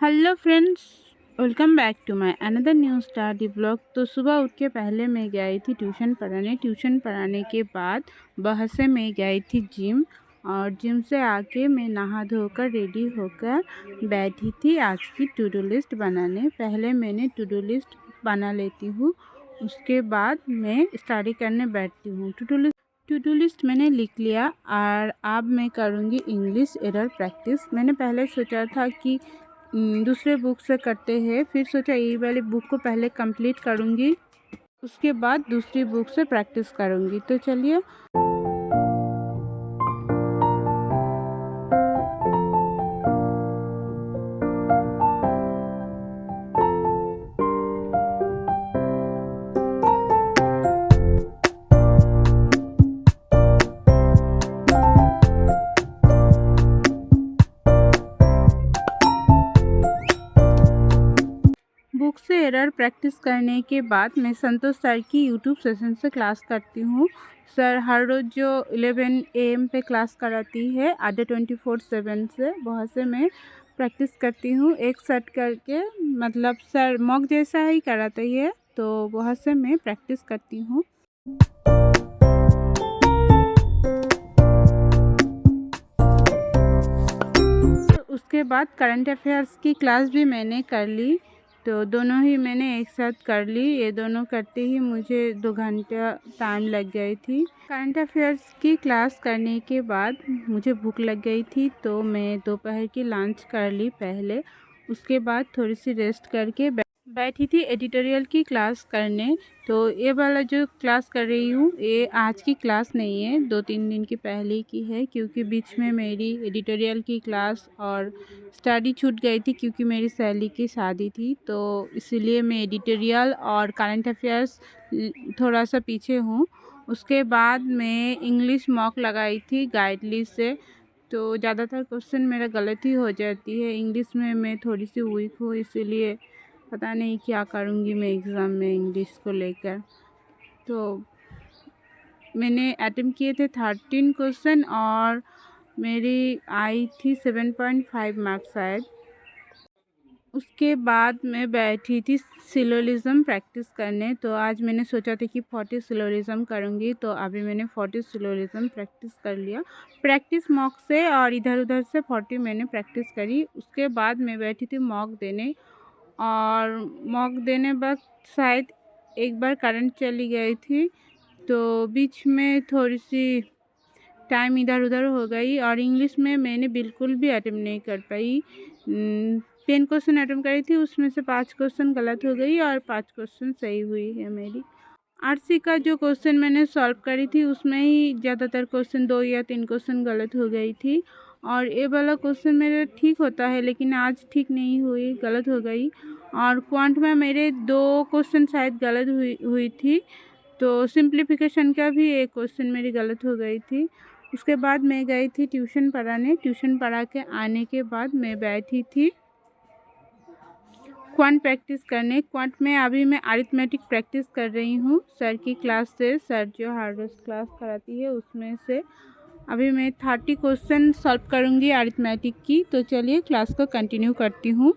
Hello friends, welcome back to my another new study blog. तो सुबह उठ के पहले मैं गई थी ट्यूशन पढ़ाने के बाद वहाँ से मैं गई थी जिम। और जिम से आके मैं नहा धोकर रेडी होकर बैठी थी आज की टू डू लिस्ट बनाने। पहले मैंने टू डू लिस्ट बना लेती हूँ, उसके बाद मैं स्टडी करने बैठती हूँ। टू डू लिस्ट मैंने लिख लिया और अब मैं करूँगी इंग्लिश एरर प्रैक्टिस। मैंने पहले सोचा था कि दूसरे बुक से करते हैं, फिर सोचा ये वाली बुक को पहले कंप्लीट करूँगी, उसके बाद दूसरी बुक से प्रैक्टिस करूँगी। तो चलिए बुक से एरर प्रैक्टिस करने के बाद मैं संतोष सर की यूट्यूब सेशन से क्लास करती हूँ। सर हर रोज़ जो 11 AM पे क्लास कराती है आधे 24/7 से, वहाँ से मैं प्रैक्टिस करती हूँ एक सेट करके। मतलब सर मॉक जैसा ही कराती है, तो वहाँ से मैं प्रैक्टिस करती हूँ। उसके बाद करंट अफेयर्स की क्लास भी मैंने कर ली, तो दोनों ही मैंने एक साथ कर ली। ये दोनों करते ही मुझे 2 घंटा टाइम लग गई थी। करंट अफेयर्स की क्लास करने के बाद मुझे भूख लग गई थी, तो मैं दोपहर की लंच कर ली पहले। उसके बाद थोड़ी सी रेस्ट करके बैठी थी एडिटोरियल की क्लास करने। तो ये वाला जो क्लास कर रही हूँ ये आज की क्लास नहीं है, 2-3 दिन की पहले की है, क्योंकि बीच में मेरी एडिटोरियल की क्लास और स्टडी छूट गई थी क्योंकि मेरी सहेली की शादी थी। तो इसीलिए मैं एडिटोरियल और करंट अफेयर्स थोड़ा सा पीछे हूँ। उसके बाद मैं इंग्लिश मॉक लगाई थी गाइडली से, तो ज़्यादातर क्वेश्चन मेरा गलत ही हो जाती है। इंग्लिश में मैं थोड़ी सी वीक हूँ, इसीलिए पता नहीं क्या करूँगी मैं एग्ज़ाम में इंग्लिश को लेकर। तो मैंने अटेम्प्ट किए थे 13 क्वेश्चन और मेरी आई थी 7.5 मार्क्स शायद। उसके बाद मैं बैठी थी सिलोलिज़म प्रैक्टिस करने। तो आज मैंने सोचा था कि 40 सिलोलिज़म करूँगी, तो अभी मैंने 40 सिलोलिज़म प्रैक्टिस कर लिया प्रैक्टिस मॉक से, और इधर उधर से 40 मैंने प्रैक्टिस करी। उसके बाद मैं बैठी थी मॉक देने, और मॉक देने वक्त शायद एक बार करंट चली गई थी, तो बीच में थोड़ी सी टाइम इधर उधर हो गई। और इंग्लिश में मैंने बिल्कुल भी अटेम्प्ट नहीं कर पाई। 10 क्वेश्चन अटेम्प्ट करी थी, उसमें से 5 क्वेश्चन गलत हो गई और 5 क्वेश्चन सही हुई है मेरी। आरसी का जो क्वेश्चन मैंने सॉल्व करी थी उसमें ही ज़्यादातर क्वेश्चन 2 या 3 क्वेश्चन गलत हो गई थी, और ये वाला क्वेश्चन मेरा ठीक होता है लेकिन आज ठीक नहीं हुई, गलत हो गई। और क्वांट में मेरे 2 क्वेश्चन शायद गलत हुई थी, तो सिंप्लीफिकेशन का भी एक क्वेश्चन मेरी गलत हो गई थी। उसके बाद मैं गई थी ट्यूशन पढ़ाने। ट्यूशन पढ़ा के आने के बाद मैं बैठी थी क्वांट प्रैक्टिस करने। क्वांट में अभी मैं अरिथमेटिक प्रैक्टिस कर रही हूँ सर की क्लास से। सर जो हर रोज़ क्लास कराती है उसमें से अभी मैं 30 क्वेश्चन सॉल्व करूँगी अरिथमेटिक की। तो चलिए क्लास को कंटिन्यू करती हूँ।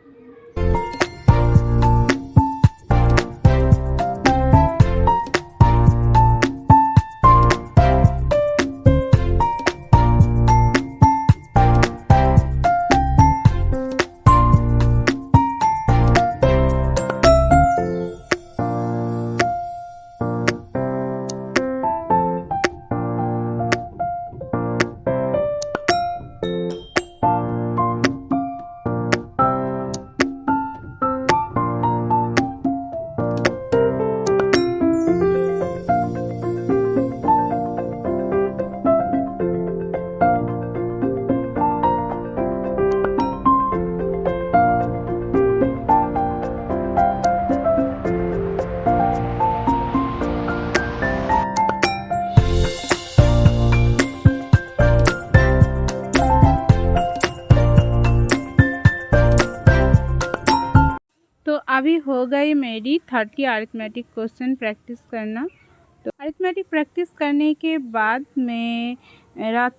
तो अभी हो गई मेरी 30 अरिथमेटिक क्वेश्चन प्रैक्टिस करना। तो अरिथमेटिक प्रैक्टिस करने के बाद मैं रात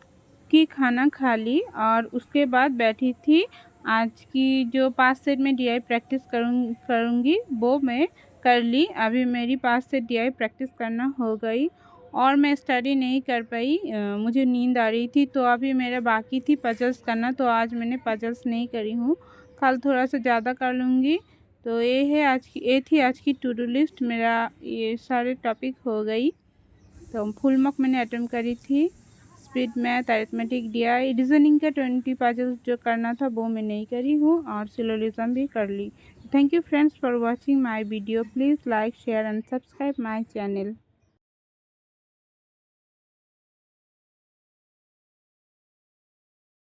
की खाना खा ली और उसके बाद बैठी थी आज की जो 5 सेट में DI प्रैक्टिस करूँगी वो मैं कर ली। अभी मेरी 5 सेट DI प्रैक्टिस करना हो गई और मैं स्टडी नहीं कर पाई, मुझे नींद आ रही थी। तो अभी मेरा बाकी थी पजल्स करना, तो आज मैंने पजल्स नहीं करी हूँ, कल थोड़ा सा ज़्यादा कर लूँगी। तो ये थी आज की टू डू लिस्ट। मेरा ये सारे टॉपिक हो गई। तो फुल मार्क मैंने अटेम्प्ट करी थी। Speed math, arithmetic, DI, reasoning का 20 पजल्स जो करना था वो मैं नहीं करी हूँ और सिलोजिज्म भी कर ली। Thank you friends for watching my video. Please like, share and subscribe my channel.